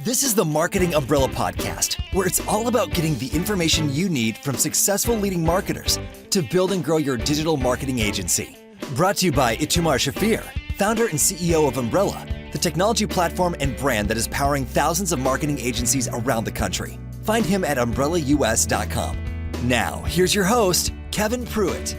This is the Marketing Umbrella Podcast, where it's all about getting the information you need from successful leading marketers to build and grow your digital marketing agency. Brought to you by Itamar Shafir, founder and CEO of Umbrella, the technology platform and brand that is powering thousands of marketing agencies around the country. Find him at umbrellaus.com. Now, here's your host, Kevin Pruitt.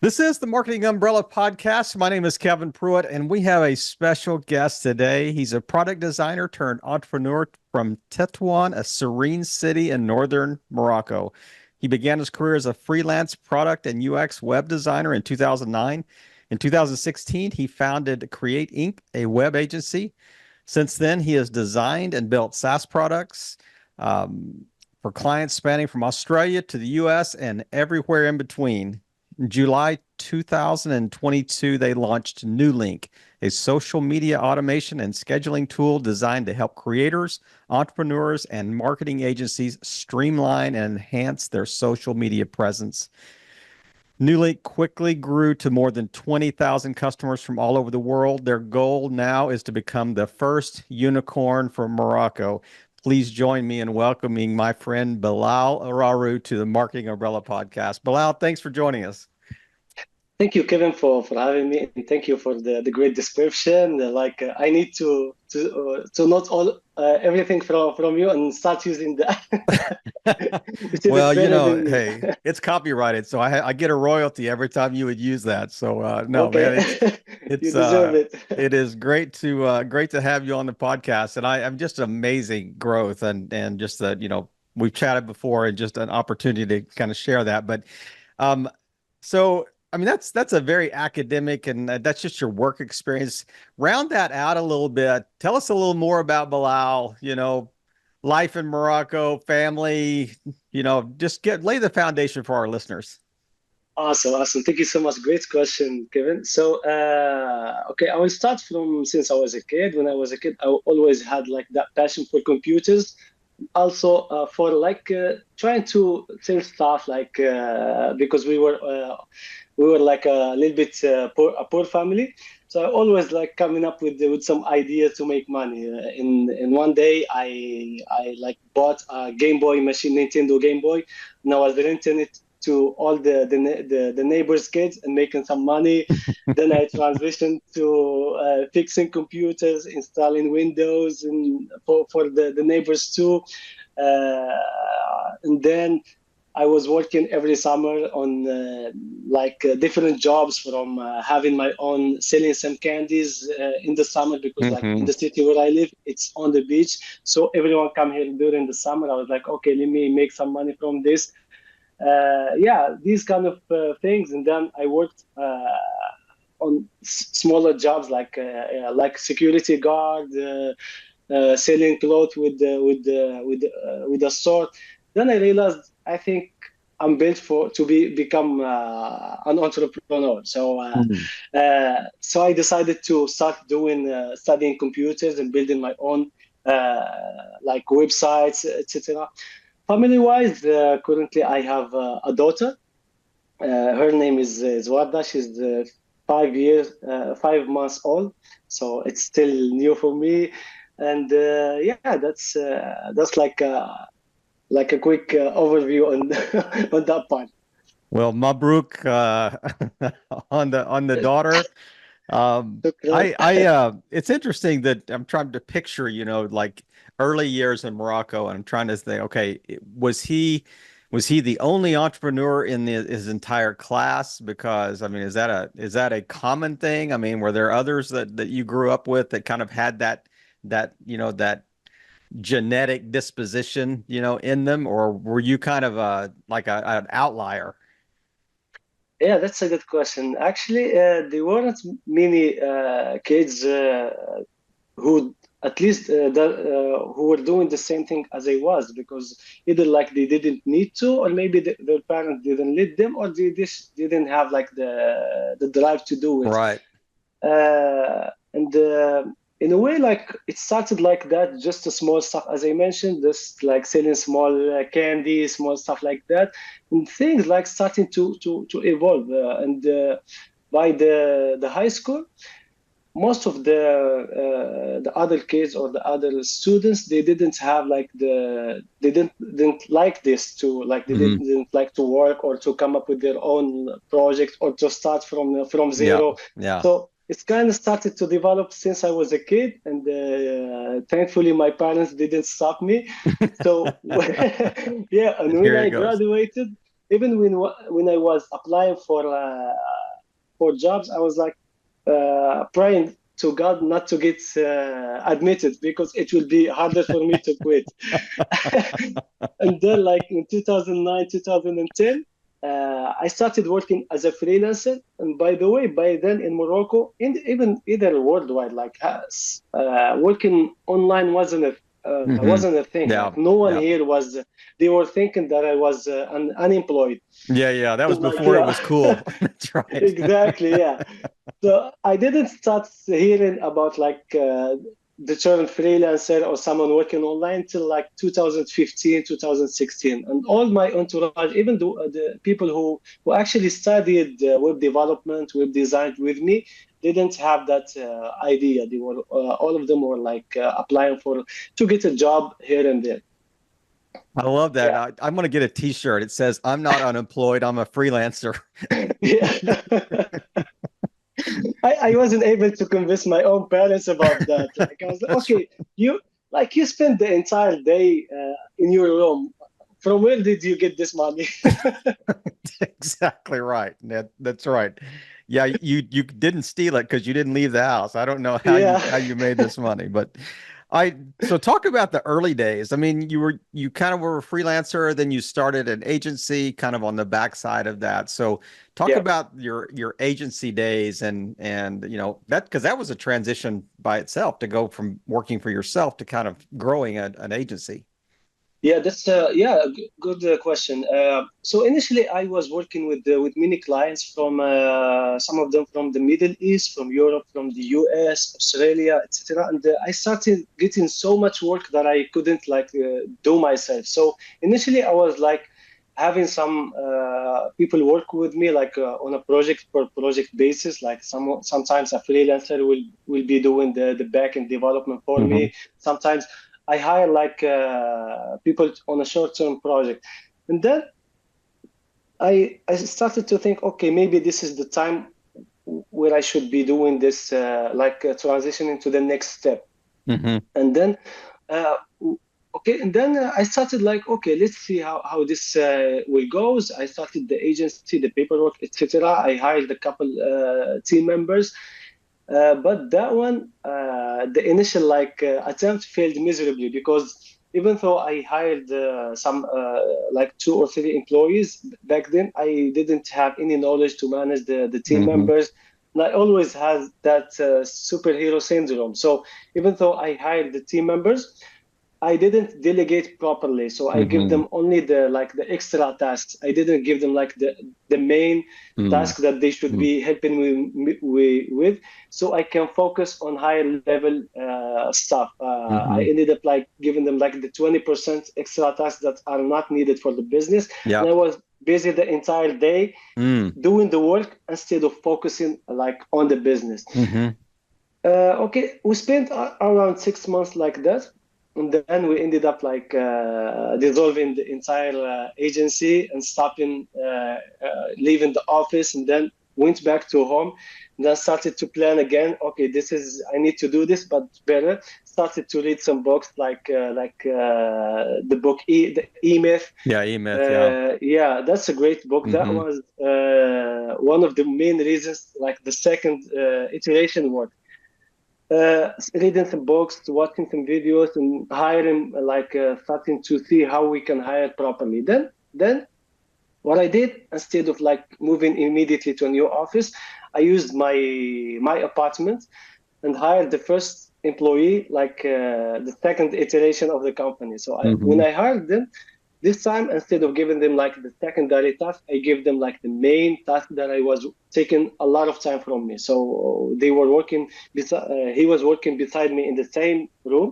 This is the Marketing Umbrella Podcast. My name is Kevin Pruitt, and we have a special guest today. He's a product designer turned entrepreneur from Tétouan, a serene city in northern Morocco. He began his career as a freelance product and UX web designer in 2009. In 2016, he founded Kreatinc Inc., a web agency. Since then, he has designed and built SaaS products for clients spanning from Australia to the US and everywhere in between. In July 2022, they launched Nuelink, a social media automation and scheduling tool designed to help creators, entrepreneurs, and marketing agencies streamline and enhance their social media presence. Nuelink quickly grew to more than 20,000 customers from all over the world. Their goal now is to become the first unicorn from Morocco. Please join me in welcoming my friend Bilal Ararou to the Marketing Umbrella Podcast. Bilal, thanks for joining us. Thank you, Kevin, for having me, and thank you for the great description. I need to note all everything from you and start using that. Well, hey, it's copyrighted, so I get a royalty every time you would use that. So no, okay. Man, it's you deserve it. It is great to have you on the podcast, and I'm just amazing growth and just that we've chatted before and just an opportunity to kind of share that. But so. I mean, that's a very academic, and that's just your work experience. Round that out a little bit. Tell us a little more about Bilal, life in Morocco, family, just lay the foundation for our listeners. Awesome. Thank you so much. Great question, Kevin. So, okay, I will start from since I was a kid. When I was a kid, I always had that passion for computers. Also for trying to sell stuff because we were like a little bit a poor family, so I always coming up with some ideas to make money. In one day I bought a Game Boy machine, Nintendo Game Boy, and I was renting it to all the neighbors' kids and making some money. Then I transitioned to fixing computers, installing Windows, and for the neighbors too. And then I was working every summer on different jobs, from having my own, selling some candies in the summer, because in the city where I live, it's on the beach. So everyone come here during the summer. I was like, okay, let me make some money from this. These kind of things. And then I worked on smaller jobs like security guard, selling clothes with a store. Then I realized I think I'm built to become an entrepreneur. So so I decided to start studying computers and building my own websites, etc. Family-wise, currently I have a daughter. Her name is Warda. She's 5 months old, so it's still new for me. And that's like a quick overview on on that part. Well, Mabruk on the daughter. It's interesting that I'm trying to picture, early years in Morocco, and I'm trying to think, okay, was he the only entrepreneur in his entire class? Because I mean, is that a common thing? I mean, were there others that you grew up with that kind of had that genetic disposition, in them, or were you kind of an outlier? Yeah, that's a good question. Actually, there weren't many kids who at least who were doing the same thing as I was, because either they didn't need to, or maybe their parents didn't let them, or they just didn't have the drive to do it. Right. In a way, it started like that, just a small stuff, as I mentioned, just selling small candy, small stuff like that, and things starting to evolve. And by the high school, most of the other kids or the other students, they didn't have like they didn't like this to like they Hmm. didn't like to work or to come up with their own project or to start from Yeah. zero. Yeah. So it's kind of started to develop since I was a kid, and thankfully my parents didn't stop me. So yeah, and when Here it I goes. graduated, even when I was applying for jobs, I was like praying to God not to get admitted because it will be harder for me to quit. And then, like in 2009, 2010, I started working as a freelancer. And by the way, by then in Morocco, even either worldwide, like working online Hmm. wasn't a thing. Yeah. Like no one Yeah. here was. They were thinking that I was unemployed. Yeah. Yeah. That So was like before it yeah, was cool. That's right. exactly yeah. So I didn't start hearing about like the term freelancer or someone working online till like 2015, 2016. And all my entourage, even the people who actually studied web development, web design with me, didn't have that idea. They were all of them were like applying for to get a job here and there. I love that. Yeah, I'm going to get a t-shirt. It says, I'm not unemployed. I'm a freelancer. yeah. I wasn't able to convince my own parents about that. Like I was like, That's right. okay, you spend the entire day in your room. From where did you get this money? Exactly right. That's right. Yeah, you didn't steal it because you didn't leave the house. I don't know Yeah. how you made this money, but I so talk about the early days. I mean, you kind of were a freelancer, then you started an agency kind of on the backside of that. So talk Yeah. about your agency days and that because that was a transition by itself to go from working for yourself to kind of growing an agency. Yeah, that's good question. So initially, I was working with many clients from some of them from the Middle East, from Europe, from the US, Australia, etc. And I started getting so much work that I couldn't like do myself. So initially, I was like having some people work with me like on a project per project basis. Like sometimes a freelancer will be doing the back end development for Hmm. me. Sometimes I hire like people on a short-term project, and then I started to think, okay, maybe this is the time where I should be doing this, like transitioning to the next step. Hmm. And then, uh, okay, and then I started like, okay, let's see how this will goes. I started the agency, the paperwork, etc. I hired a couple team members. But that one, the initial like attempt failed miserably because even though I hired some like 2 or 3 employees back then, I didn't have any knowledge to manage the team Hmm. members. And I always had that superhero syndrome. So even though I hired the team members, I didn't delegate properly, so I give Hmm. them only the extra tasks. I didn't give them like the main Hmm. task that they should be helping me with, so I can focus on higher level stuff. I Hmm. ended up like giving them like the 20% extra tasks that are not needed for the business, and I Yep. was busy the entire day Mm. doing the work instead of focusing like on the business. Hmm. Okay, we spent around 6 months like that, and then we ended up like dissolving the entire agency and stopping, leaving the office, and then went back to home. And then started to plan again. Okay, this is I need to do this, but better. Started to read some books the book the E Myth. Yeah, E-Myth. Yeah. Yeah, that's a great book. That Hmm. was one of the main reasons, like the second iteration worked reading some books, watching some videos, and hiring starting to see how we can hire properly. Then what I did instead of like moving immediately to a new office, I used my apartment and hired the first employee, like the second iteration of the company. So when Hmm. I hired them, this time instead of giving them like the secondary task, I gave them like the main task that I was taking a lot of time from me. So they were working. He was working beside me in the same room,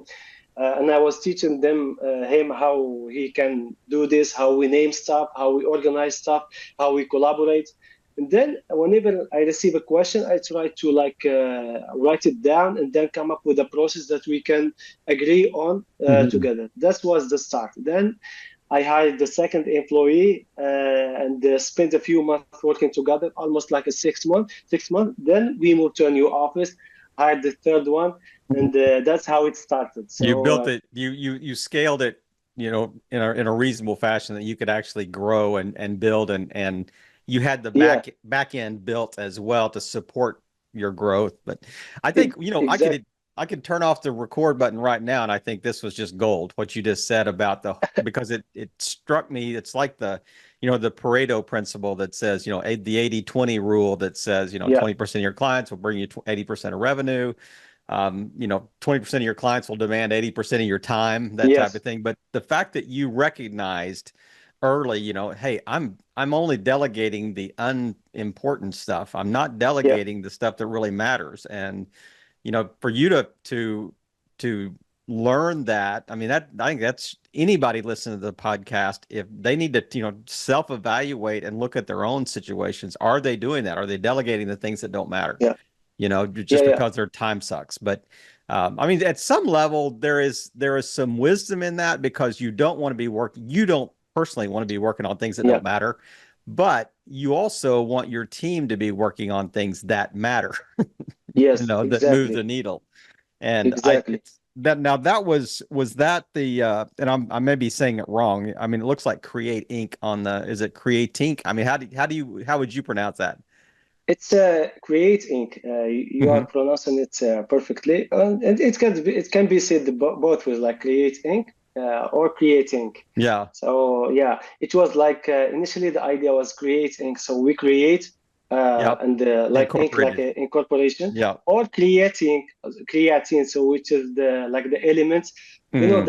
and I was teaching him how he can do this, how we name stuff, how we organize stuff, how we collaborate. And then whenever I receive a question, I try to write it down and then come up with a process that we can agree on together. That was the start. Then I hired the second employee and spent a few months working together, almost like a 6 month. 6 months. Then we moved to a new office, hired the third one, and that's how it started. So you built it, you scaled it, you know, in a reasonable fashion that you could actually grow and build, and you had the back end built as well to support your growth. But I think, you know, exactly. I could turn off the record button right now, and I think this was just gold, what you just said about because it struck me. It's like the, you know, the Pareto principle that says, you know, the 80-20 rule that says, you know, 20% of your clients will bring you 80% of revenue. You know, 20% of your clients will demand 80% of your time, that type of thing. But the fact that you recognized early, you know, hey, I'm only delegating the unimportant stuff. I'm not delegating the stuff that really matters. And you know, for you to learn that, I mean, I think that's anybody listening to the podcast, if they need to, you know, self-evaluate and look at their own situations, are they doing that? Are they delegating the things that don't matter? You know, just because their time sucks. But I mean, at some level, there is some wisdom in that, because you don't want to be you don't personally want to be working on things that don't matter, but you also want your team to be working on things that matter. You know, that move the needle. And that was that the and I may be saying it wrong. I mean, it looks like Kreatinc on is it Kreatinc? I mean, how would you pronounce that? It's Kreatinc. You are pronouncing it perfectly, and it can be said both ways, like Kreatinc or Kreatinc. Yeah. So yeah, it was like initially the idea was Kreatinc. So we create and like ink, like an incorporation. Or creatine. So which is the elements. You know,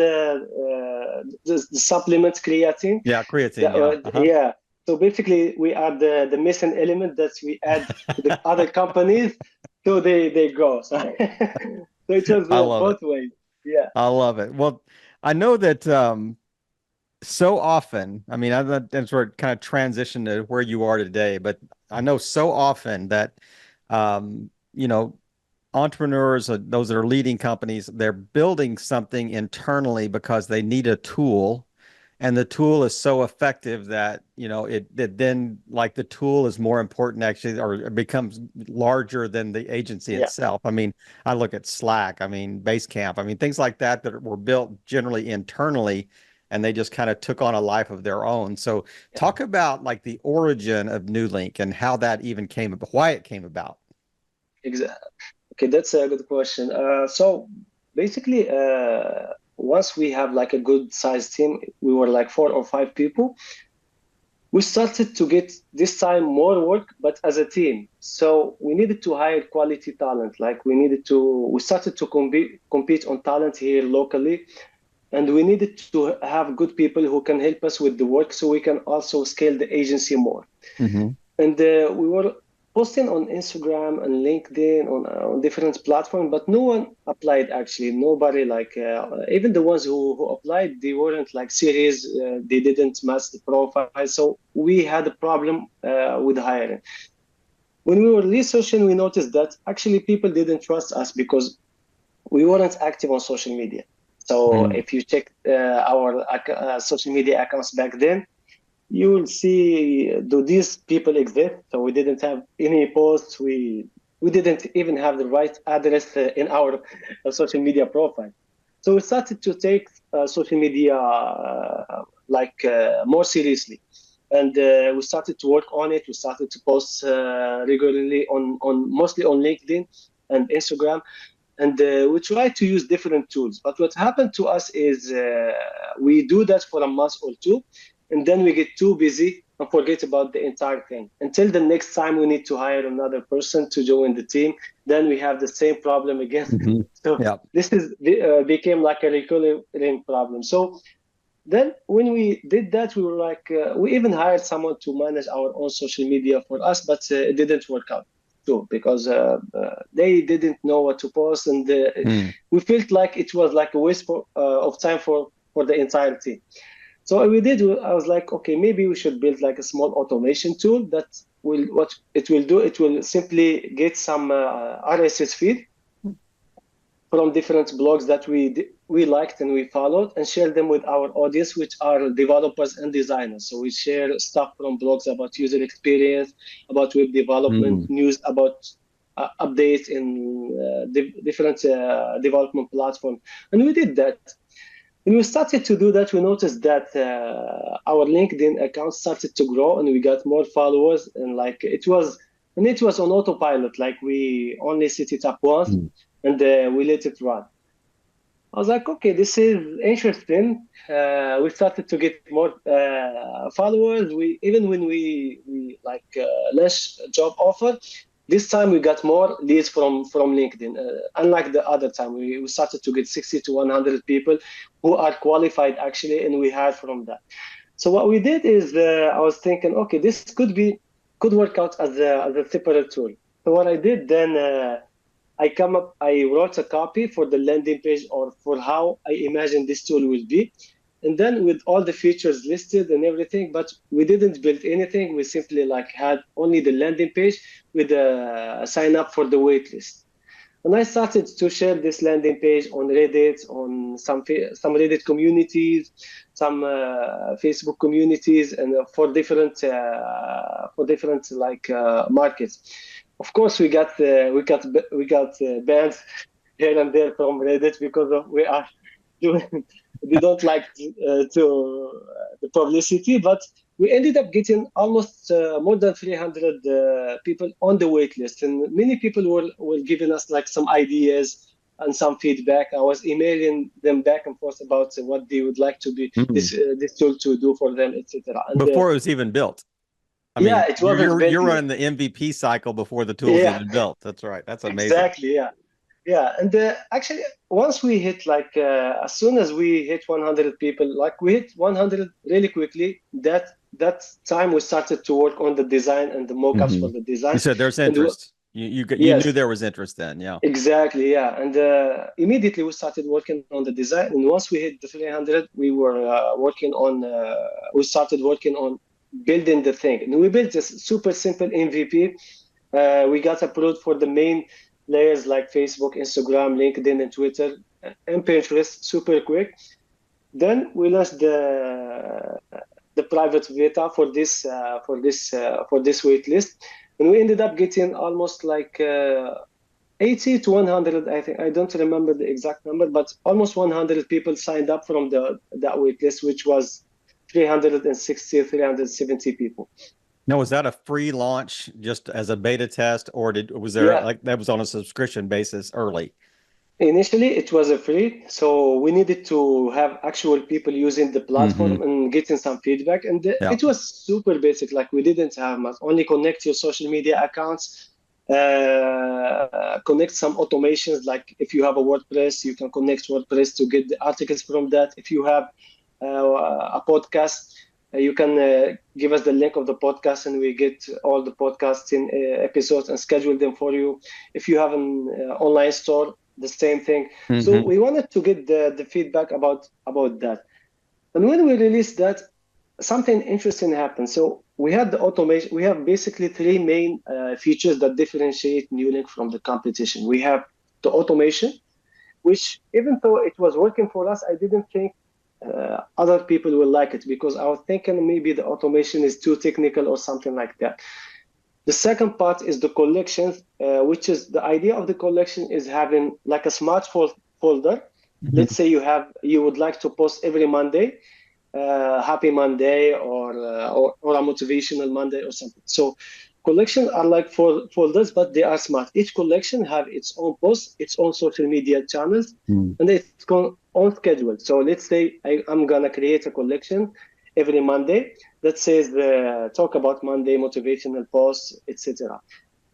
the supplement creatine. Yeah, creatine. Yeah. So basically, we are the missing element that we add to the other companies, so they grow. So it was both ways. Yeah, I love it. Well, I know that so often, I mean, that's where it kind of transitioned to where you are today, but I know so often that you know, entrepreneurs, those that are leading companies, they're building something internally because they need a tool. And the tool is so effective that, you know, it then, like, the tool is more important actually, or it becomes larger than the agency itself. I mean, I look at Slack, I mean, Basecamp, I mean, things like that were built generally internally, and they just kind of took on a life of their own. So talk about like the origin of Nuelink and how that even came about, why it came about. Exactly. Okay, that's a good question. So basically, once we have like a good sized team, we were like 4 or 5 people. We started to get this time more work, but as a team. So we needed to hire quality talent. Like we started to compete on talent here locally. And we needed to have good people who can help us with the work, so we can also scale the agency more. And we were posting on Instagram and LinkedIn on different platforms, but no one applied actually. Nobody, like even the ones who applied, they weren't like serious. They didn't match the profile. So we had a problem with hiring. When we were researching, we noticed that actually people didn't trust us because we weren't active on social media. So if you check our social media accounts back then, you will see, do these people exist? So we didn't have any posts. We didn't even have the right address in our social media profile. So we started to take social media more seriously. And we started to work on it. We started to post regularly mostly on LinkedIn and Instagram. And we try to use different tools. But what happened to us is we do that for a month or two, and then we get too busy and forget about the entire thing. Until the next time we need to hire another person to join the team, then we have the same problem again. So this became like a recurring problem. So then when we did that, we were like, we even hired someone to manage our own social media for us, but it didn't work out. Too, because they didn't know what to post, and we felt like it was like a waste of time for the entire team. So what we did, I was like, okay, maybe we should build like a small automation tool that what it will do, it will simply get some RSS feed from different blogs that we liked and we followed, and share them with our audience, which are developers and designers. So we share stuff from blogs about user experience, about web development, news about updates in different development platforms. And we did that. When we started to do that, we noticed that our LinkedIn account started to grow, and we got more followers. And it was on autopilot. Like we only set it up once, and we let it run. I was like, okay, this is interesting. We started to get more followers. Even when we launched a job offer, this time we got more leads from LinkedIn. Unlike the other time, we started to get 60 to 100 people who are qualified actually, and we hired from that. So what we did is I was thinking, okay, this could work out as a separate tool. So what I did then. I wrote a copy for the landing page, or for how I imagine this tool will be. And then with all the features listed and everything, but we didn't build anything. We simply had only the landing page with a sign up for the waitlist. And I started to share this landing page on Reddit, on some Reddit communities, some Facebook communities, and for different markets. Of course, we got bans here and there from Reddit because we don't like the publicity, but we ended up getting almost more than 300 people on the wait list, and many people were giving us some ideas and some feedback. I was emailing them back and forth about what they would like to be this tool to do for them, etc. Before it was even built. I mean, it wasn't you're running the MVP cycle before the tool's even built. That's right. That's amazing. Exactly. Yeah. And actually, once we hit as soon as we hit 100 people, we hit 100 really quickly. That time we started to work on the design and the mock-ups for the design. You said there's interest. You knew there was interest then, yeah. Exactly, yeah. And immediately we started working on the design. And once we hit the 300, we started working on building the thing. And we built this super simple MVP. We got approved for the main layers like Facebook, Instagram, LinkedIn, and Twitter, and Pinterest super quick. Then we launched the private beta for this waitlist, and we ended up getting almost 80 to 100. I think, I don't remember the exact number, but almost 100 people signed up from that waitlist, which was 360, 370 people. Now, was that a free launch just as a beta test, or was there that was on a subscription basis early? Initially, it was a free, so we needed to have actual people using the platform and getting some feedback. And it was super basic. We didn't have much. Only connect your social media accounts, connect some automations. Like if you have a WordPress, you can connect WordPress to get the articles from that. If you have a podcast, you can give us the link of the podcast, and we get all the podcasts in episodes and schedule them for you. If you have an online store, the same thing. So we wanted to get the feedback about that. And when we released that, something interesting happened. So we had the automation. We have basically three main features that differentiate Nuelink from the competition. We have the automation, which even though it was working for us, I didn't think other people will like it, because I was thinking maybe the automation is too technical or something like that. The second part is the collections, which is the idea of the collection is having a smart folder. Let's say you would like to post every Monday, Happy Monday or a motivational Monday or something. So collections are folders, but they are smart. Each collection have its own posts, its own social media channels, and it's on schedule. So let's say I'm gonna create a collection every Monday that says talk about Monday, motivational posts, etc.,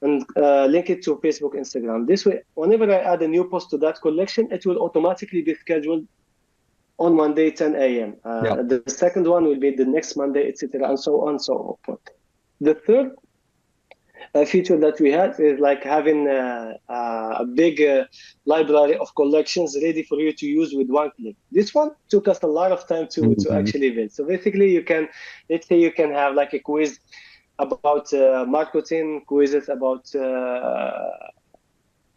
and link it to Facebook, Instagram. This way, whenever I add a new post to that collection, it will automatically be scheduled on Monday, 10 a.m. The second one will be the next Monday, etc., and so on and so forth. The third feature that we had is having a big library of collections ready for you to use with one click. This one took us a lot of time to actually build. So basically, let's say you can have a quiz about marketing, quizzes about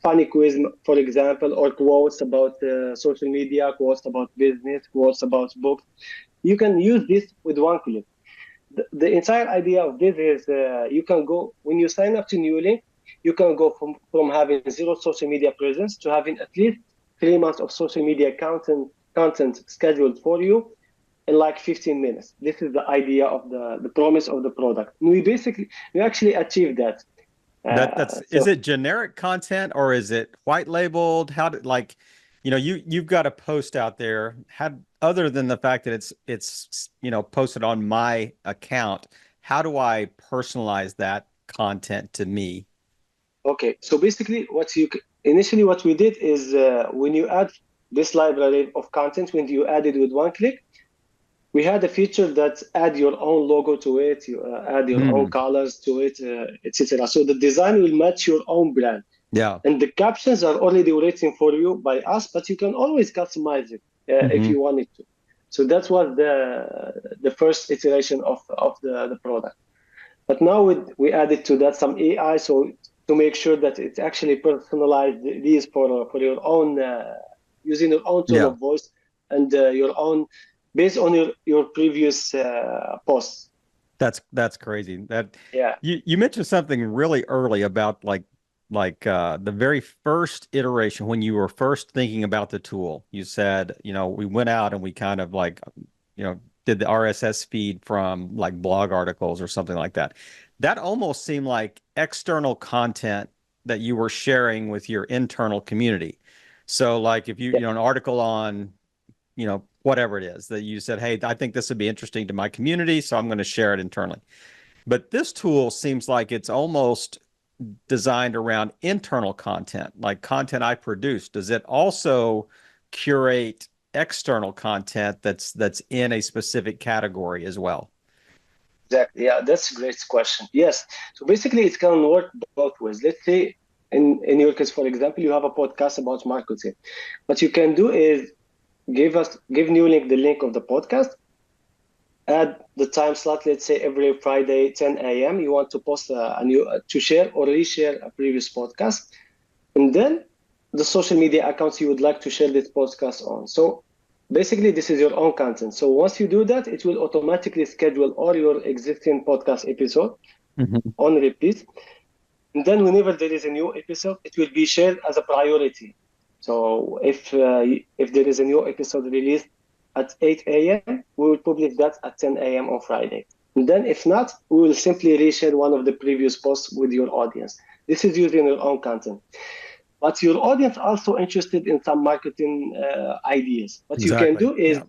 funny quiz, for example, or quotes about social media, quotes about business, quotes about books. You can use this with one click. The entire idea of this is you can go, when you sign up to Newlink, you can go from having zero social media presence to having at least 3 months of social media content scheduled for you in like 15 minutes. This is the idea of the promise of the product. We actually achieved that. Is it generic content or is it white labeled? How did like, you've got a post out there. How, other than the fact that it's posted on my account, how do I personalize that content to me? Okay, so basically, initially what we did is when you add this library of content, when you add it with one click, we had a feature that add your own logo to it, you add your own colors to it, etc. So the design will match your own brand. Yeah. And the captions are already written for you by us, but you can always customize it if you wanted to. So that was the first iteration of the product. But now we added to that some AI, so to make sure that it's actually personalized these for your own, using your own tone of voice and your own, based on your previous posts. That's crazy. That Yeah. you mentioned something really early about the very first iteration when you were first thinking about the tool. You said, we went out and we kind of did the RSS feed from like blog articles or something like that. That almost seemed like external content that you were sharing with your internal community. So like if an article on, whatever it is that you said, hey, I think this would be interesting to my community, so I'm going to share it internally. But this tool seems like it's almost designed around internal content, like content I produce. Does it also curate external content that's in a specific category as well? Exactly. Yeah, that's a great question. Yes. So basically, it can work both ways. Let's say in your case, for example, you have a podcast about marketing. What you can do is give Newlink the link of the podcast, add the time slot, let's say every Friday, 10 a.m. You want to post a new, to share or reshare a previous podcast. And then the social media accounts you would like to share this podcast on. So basically, this is your own content. So once you do that, it will automatically schedule all your existing podcast episode on repeat. And then whenever there is a new episode, it will be shared as a priority. So if there is a new episode released at 8 a.m., we will publish that at 10 a.m. on Friday. And then if not, we will simply reshare one of the previous posts with your audience. This is using your own content. But your audience also interested in some marketing ideas. What you can do is,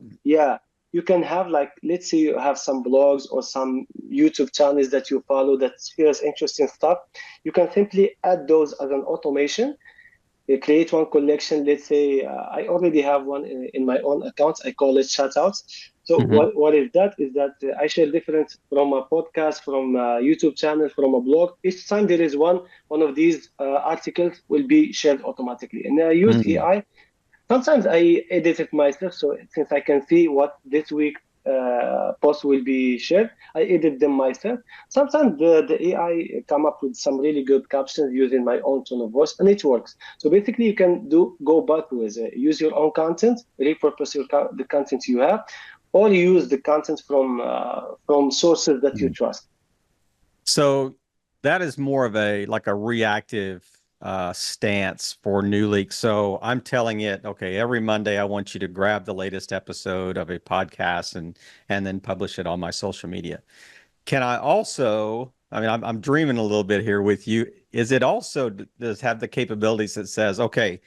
you can have like, let's say you have some blogs or some YouTube channels that you follow that shares interesting stuff. You can simply add those as an automation. You create one collection. Let's say I already have one in my own account. I call it shoutouts. So what is that? Is that I share different from a podcast, from a YouTube channel, from a blog. Each time there is one of these articles will be shared automatically. And I use AI. Sometimes I edit it myself. So since I can see what this week post will be shared, I edit them myself. Sometimes the AI come up with some really good captions using my own tone of voice, and it works. So basically, you can go both ways. Use your own content, repurpose the content you have, or use the content from sources that you trust. So that is more of a reactive stance for Nuelink. So I'm telling it, okay, every Monday I want you to grab the latest episode of a podcast and then publish it on my social media. Can I also, I mean, I'm dreaming a little bit here with you. Is it also does have the capabilities that says, okay,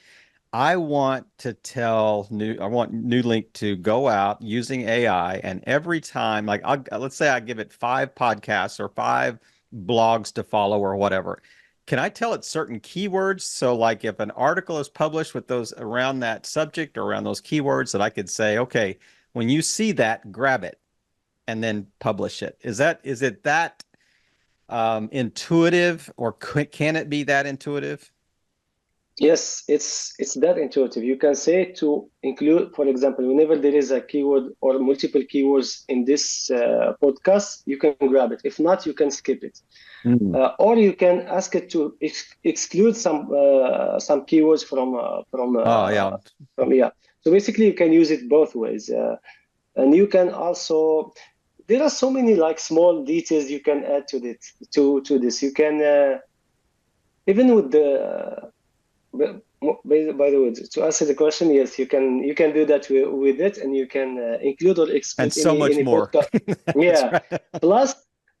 I want Nuelink to go out using AI, and every time, like, let's say I give it 5 podcasts or 5 blogs to follow or whatever. Can I tell it certain keywords? So, like, if an article is published with those around that subject or around those keywords, that I could say, okay, when you see that, grab it and then publish it. Is it that intuitive, or can it be that intuitive? Yes, it's that intuitive. You can say to include, for example, whenever there is a keyword or multiple keywords in this podcast, you can grab it. If not, you can skip it. Mm. Or you can ask it to exclude some keywords Oh, yeah. from yeah. So basically, you can use it both ways, and you can also. There are so many like small details you can add to it to this. You can even with the by the way, to answer the question, yes, you can do that with it, and you can include or And exclude so much any more. podcast. That's Yeah. right.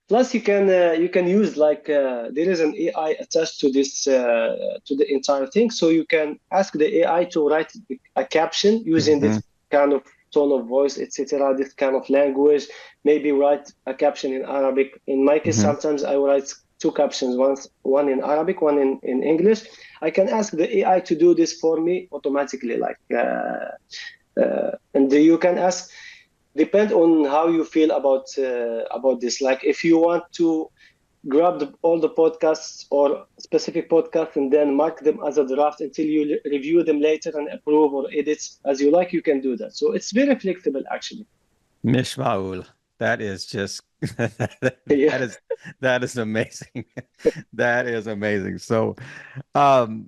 Plus, you can use like there is an AI attached to the entire thing, so you can ask the AI to write a caption using Mhm. this kind of tone of voice, etc. This kind of language. Maybe write a caption in Arabic. In my case, Mhm. sometimes I write two captions, one in Arabic, one in English. I can ask the AI to do this for me automatically, and you can ask, depend on how you feel about this. Like if you want to grab all the podcasts or specific podcasts and then mark them as a draft until you review them later and approve or edit as you like, you can do that. So it's very flexible, actually. Mishmaul. That is just that Yeah. is that is amazing. That is amazing. So, um,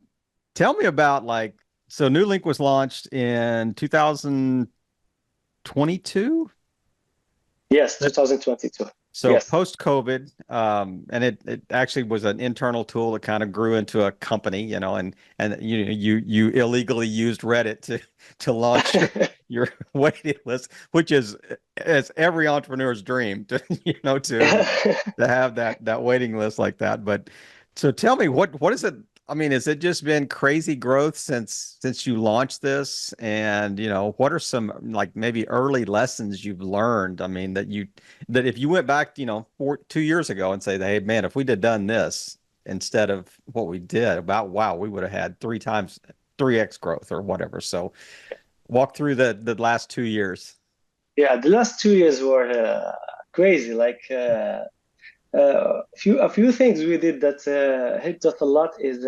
tell me about like so New was launched in 2022. Yes, 2022. So Yes. post COVID, and it actually was an internal tool that kind of grew into a company, and you illegally used Reddit to launch your waiting list, which is as every entrepreneur's dream to to have that waiting list like that. But so tell me what is it? I mean, has it just been crazy growth since you launched this? And what are some like maybe early lessons you've learned? I mean, that if you went back, 2 years ago and say, hey, man, if we'd have done this instead of what we did, wow, we would have had 3x growth or whatever. So walk through the last 2 years. Yeah, the last 2 years were crazy. Like a few things we did that helped us a lot is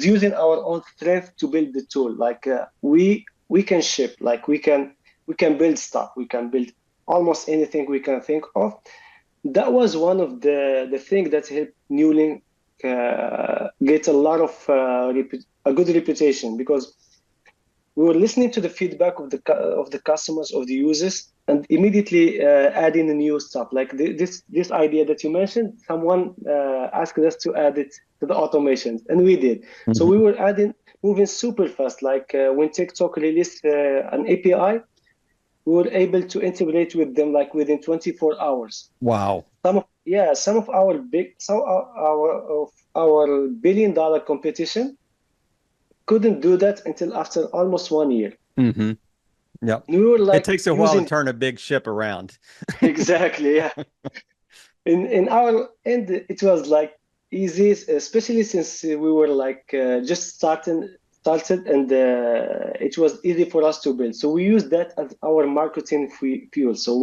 using our own strength to build the tool. Like we can ship, like we can build stuff, we can build almost anything we can think of. That was one of the thing that helped Newlink get a lot of a good reputation, because we were listening to the feedback of the customers, of the users, and immediately adding the new stuff. Like this idea that you mentioned, someone asked us to add it to the automations, and we did. So we Mhm. were moving super fast. Like when TikTok released an API, we were able to integrate with them like within 24 hours. Wow. Some of our billion-dollar competition couldn't do that until after almost 1 year. Hmm. Yep. We were It like takes a while to using turn a big ship around. exactly, yeah. In our end, it was like easy, especially since we were like just started, and it was easy for us to build. So we use that as our marketing fuel. So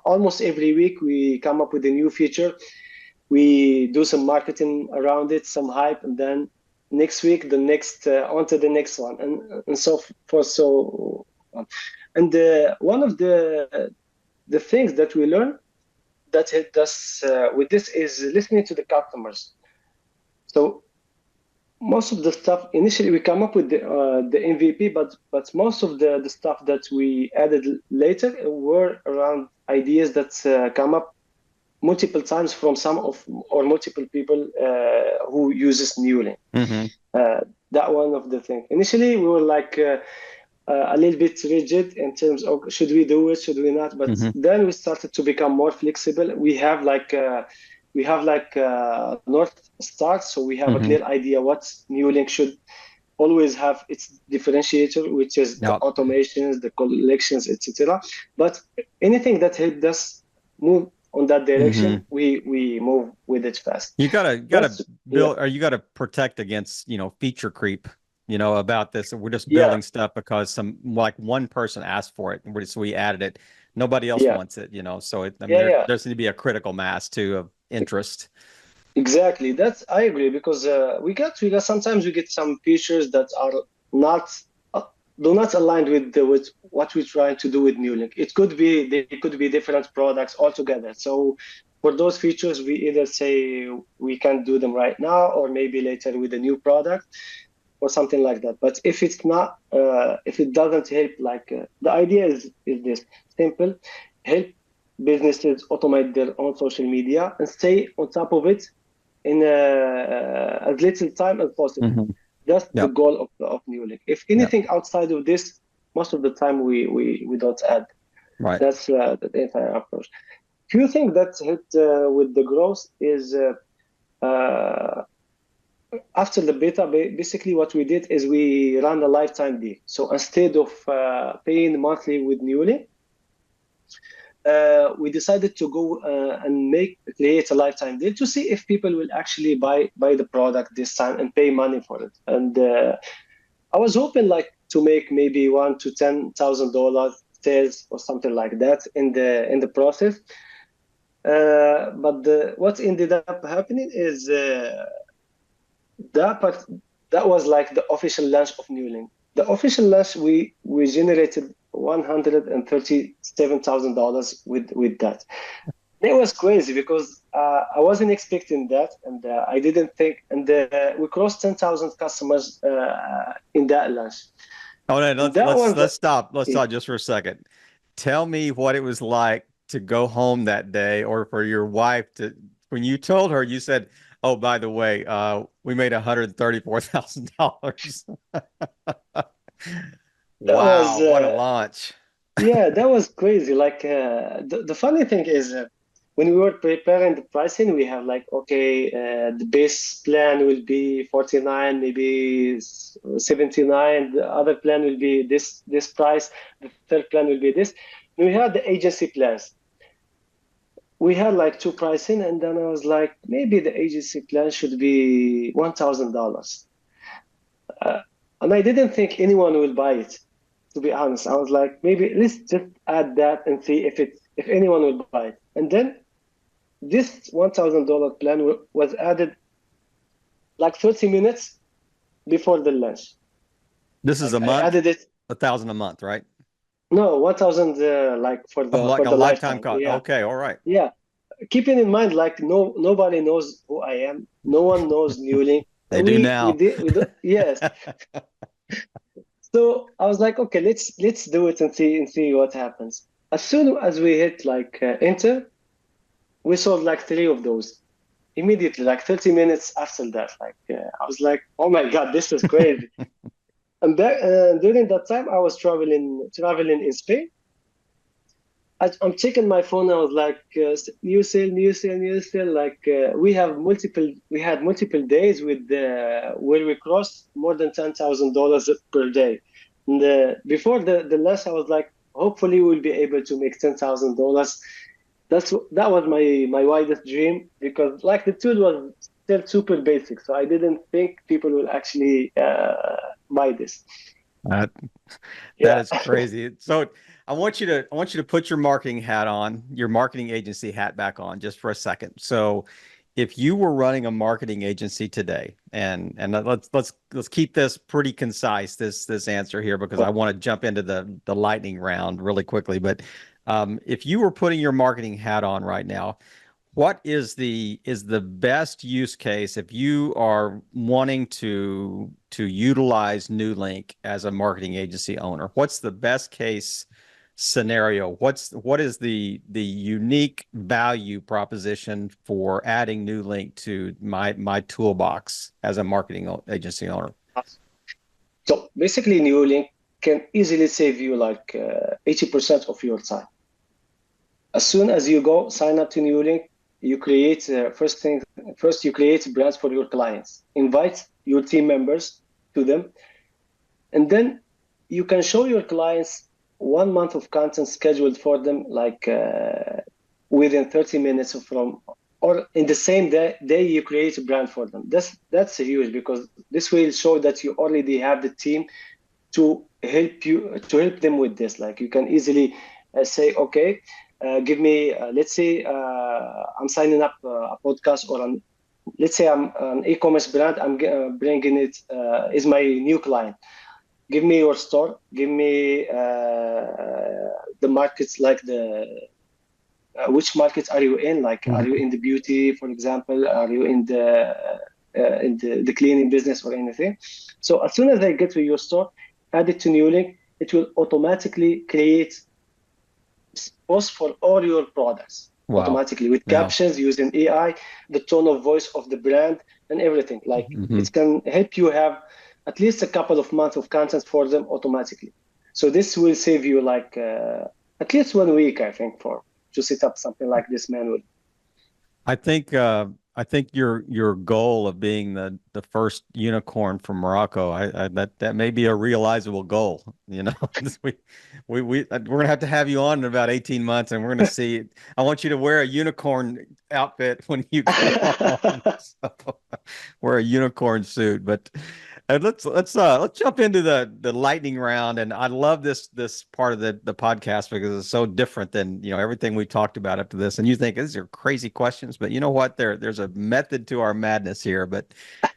almost every week we come up with a new feature. We do some marketing around it, some hype, and then next week the next on to the next one, and so forth. So on. And one of the things that we learn that helped us with this is listening to the customers. So most of the stuff initially we come up with the MVP, but most of the stuff that we added later were around ideas that come up multiple times from some of or multiple people who uses Newlink. Hmm. That one of the things. Initially, we were like a little bit rigid in terms of should we do it, should we not? But Hmm. then we started to become more flexible. We have North Star, so we have a Hmm. clear idea what Newlink should always have its differentiator, which is the Yep. automations, the collections, etc. But anything that helped us move on that direction, Hmm. we move with it fast. You gotta That's yeah, build or you gotta protect against, feature creep, about this. We're just yeah, building stuff because some like one person asked for it, and so we added it. Nobody else yeah, wants it, so I mean yeah, yeah. there's need to be a critical mass too of interest. Exactly. I agree because we got sometimes we get some features that are not uh, do not align with what we're trying to do with Newlink. They could be different products altogether. So for those features, we either say we can't do them right now, or maybe later with a new product or something like that. But if it's not, if it doesn't help, the idea is this simple: help businesses automate their own social media and stay on top of it in as little time as possible. Hmm. That's the Yep. goal of Neolink. If Yep. anything outside of this, most of the time we don't add. Right. That's the entire approach. Few things that helped with the growth is after the beta. Basically, what we did is we ran a lifetime deal. So instead of paying monthly with Neolink, we decided to go and create a lifetime deal to see if people will actually buy the product this time and pay money for it. And I was hoping to make maybe $1,000 to $10,000 sales or something like that in the process. But what ended up happening is that part that was like the official launch of Newlink. The official launch we generated $137,000 with that. It was crazy because I wasn't expecting that, and I didn't think. And we crossed 10,000 customers in that launch. Oh, no, And that was let's stop. Let's stop just for a second. Tell me what it was like to go home that day, or for your wife to, when you told her, you said, "Oh, by the way, we made $134,000." that was Wow, what a launch! yeah, that was crazy. The funny thing is, when we were preparing the pricing, we have okay, the base plan will be 49, maybe 79. The other plan will be this price. The third plan will be this. And we had the agency plans. We had two pricing, and then I was like, maybe the agency plan should be $1,000. And I didn't think anyone will buy it, to be honest. I was like, maybe let's just add that and see if anyone will buy it. And then this $1,000 plan was added 30 minutes before the launch. This is a I month, added it. 1,000 a month, right? No, 1,000 for Of like for a the lifetime lifetime. cost. Yeah, Okay, all right. yeah. Keeping in mind, nobody knows who I am. No one knows Newlink. They do We now. did yes. So I was like, okay, let's do it and see what happens. As soon as we hit enter, we sold three of those immediately, 30 minutes after that. I was like, oh my God, this is crazy. And during that time, I was traveling in Spain. I'm checking my phone. I was like, new sale, new sale, new sale. We had multiple days where we crossed more than $10,000 per day. And before the last, I was like, hopefully we'll be able to make $10,000. That was my widest dream, because the tool was still super basic, so I didn't think people will actually buy this. That that Yeah. is crazy. So I want you to put your marketing hat on, your marketing agency hat back on just for a second. So if you were running a marketing agency today, and let's keep this pretty concise, this answer here, because I want to jump into the lightning round really quickly. But if you were putting your marketing hat on right now, what is the best use case if you are wanting to utilize Newlink as a marketing agency owner? What's the best case scenario? What is the unique value proposition for adding Newlink to my toolbox as a marketing agency owner? So basically, Neuralink can easily save you 80% of your time. As soon as you go sign up to Neuralink, you create first you create brands for your clients, invite your team members to them, and then you can show your clients 1 month of content scheduled for them, within 30 minutes or in the same day you create a brand for them. That's huge, because this will show that you already have the team to help them with this. You can easily say, okay, give me let's say I'm signing up a podcast or let's say I'm an e-commerce brand. I'm bringing it is my new client. Give me your store. Give me the markets, like the which markets are you in? Like, are you in the beauty, for example? Are you in the cleaning business or anything? So as soon as I get to your store, add it to Nuelink, it will automatically create posts for all your products Wow. automatically with Yeah. captions using AI, the tone of voice of the brand, and everything. Like, it can help you have at least a couple of months of content for them automatically. So this will save you like at least 1 week, I think, for to set up something like this manually. I think your goal of being the first unicorn from Morocco, I that may be a realizable goal. You know, we're gonna have you on in about 18 months, and we're gonna see. I want you to wear a unicorn outfit when you come on. So, wear a unicorn suit, but. Let's jump into the lightning round, and I love this part of the podcast because it's so different than everything we talked about up to this. And you think these are crazy questions, but you know what? There's a method to our madness here. But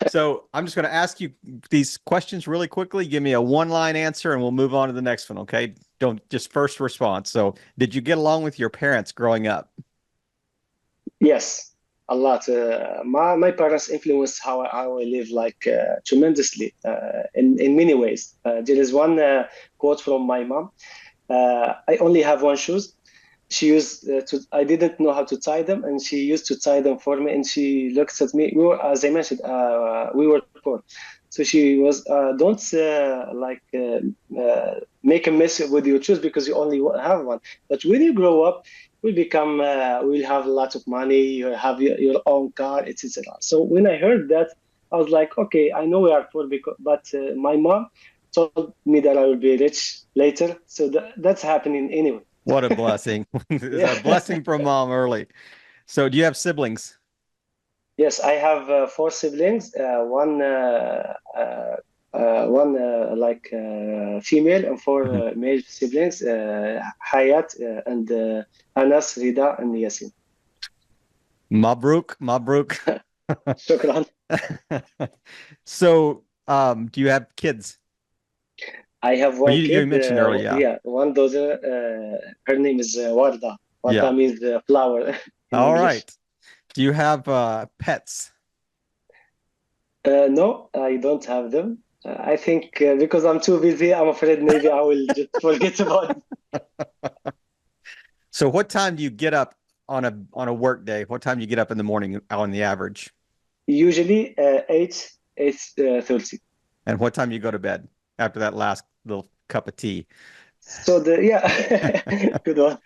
so I'm just going to ask you these questions really quickly. Give me a one-line answer, and we'll move on to the next one. Okay? Don't just first response. So, did you get along with your parents growing up? Yes, a lot. My parents influenced how I live, like tremendously in many ways. There is one quote from my mom. I only have one shoes. She used to. I didn't know how to tie them, and she used to tie them for me. And she looks at me. As I mentioned, we were poor, so she was don't make a mess with your shoes because you only have one. But when you grow up, will become will have a lot of money. You have your own car, etc. So when I heard that, I was like, okay, I know we are poor, but my mom told me that I will be rich later. So that's happening anyway. What a blessing. It's a blessing from mom early. So, do you have siblings? Yes, I have four siblings. One female, and four Mhm. male siblings. Hayat and Anas, Rida, and Yasin. Mabruk, Mabruk. Shukran. So, do you have kids? I have Well, one you kid. mentioned earlier, yeah. Yeah, one daughter. Her name is Warda. Yeah. Warda means flower in All English. right. Do you have pets? No, I don't have them. I think because I'm too busy, I'm afraid maybe I will just forget about it. So what time do you get up on a work day? What time do you get up in the morning on the average? Usually 8:30. And what time do you go to bed after that last little cup of tea? So good one.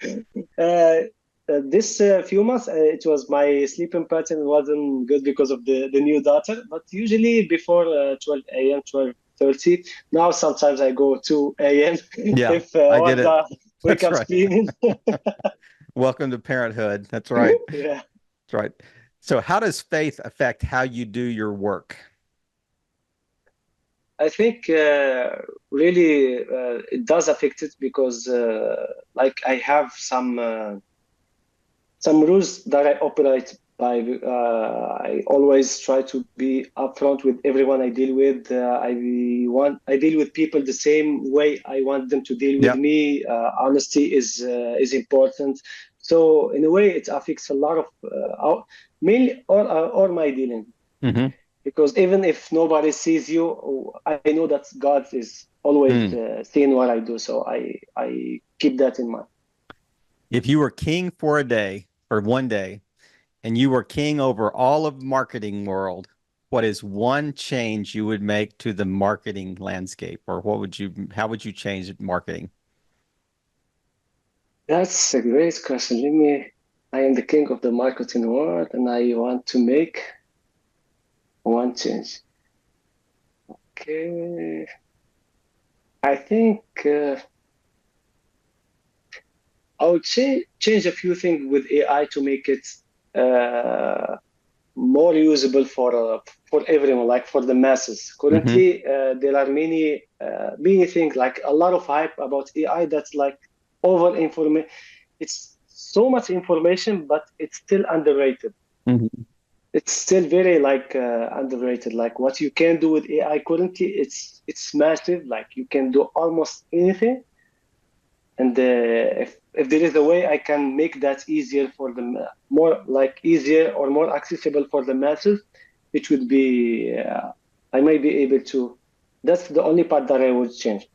This few months, it was my sleeping pattern wasn't good because of the new daughter. But usually before 12 a.m., 12:30. Now sometimes I go 2 a.m. Yeah, if I get it. Warda wake That's up right. screaming. Welcome to parenthood. That's right. Yeah. That's right. So how does faith affect how you do your work? I think really it does affect it because like I have some rules that I operate by. I always try to be upfront with everyone I deal with. I deal with people the same way I want them to deal with Yeah. me. Honesty is important. So in a way, it affects a lot of mainly or my dealing. Mm-hmm. Because even if nobody sees you, I know that God is always seeing what I do. So I keep that in mind. If you were king for a day, for one day, and you were king over all of marketing world, what is one change you would make to the marketing landscape, or how would you change marketing? That's a great question. I am the king of the marketing world and I want to make one change. Okay. I think I would change a few things with AI to make it uh, more usable for everyone, like for the masses. Mm-hmm. Currently, there are many things, like a lot of hype about AI that's like over information. It's so much information, but it's still underrated. Mm-hmm. it's still very like underrated. Like what you can do with AI currently, it's massive. Like you can do almost anything. And if there is a way I can make that easier for them, more like easier or more accessible for the masses, it would be, I might be able to. That's the only part that I would change.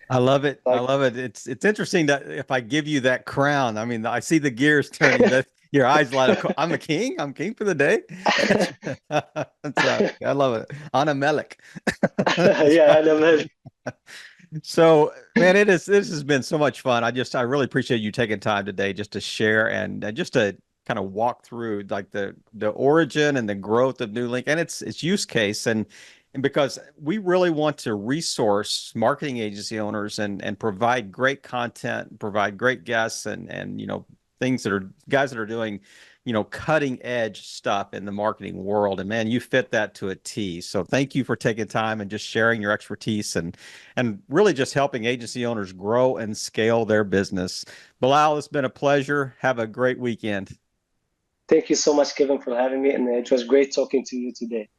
I love it. I Like, love it. It's interesting that if I give you that crown, I mean, I see the gears turning. That your eyes light up. I'm a king. I'm king for the day. I love it. Anna Melik. yeah, I know. So, man, this has been so much fun. I really appreciate you taking time today just to share and just to kind of walk through like the origin and the growth of Nuelink and its use case and because we really want to resource marketing agency owners and provide great content, provide great guests and things that are guys that are doing cutting edge stuff in the marketing world. And man, you fit that to a T. So thank you for taking time and just sharing your expertise and really just helping agency owners grow and scale their business. Bilal, it's been a pleasure. Have a great weekend. Thank you so much, Kevin, for having me. And it was great talking to you today.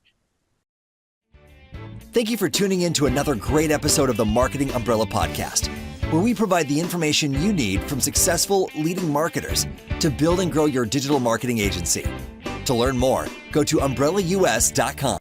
Thank you for tuning in to another great episode of the Marketing Umbrella Podcast, where we provide the information you need from successful leading marketers to build and grow your digital marketing agency. To learn more, go to umbrellaus.com.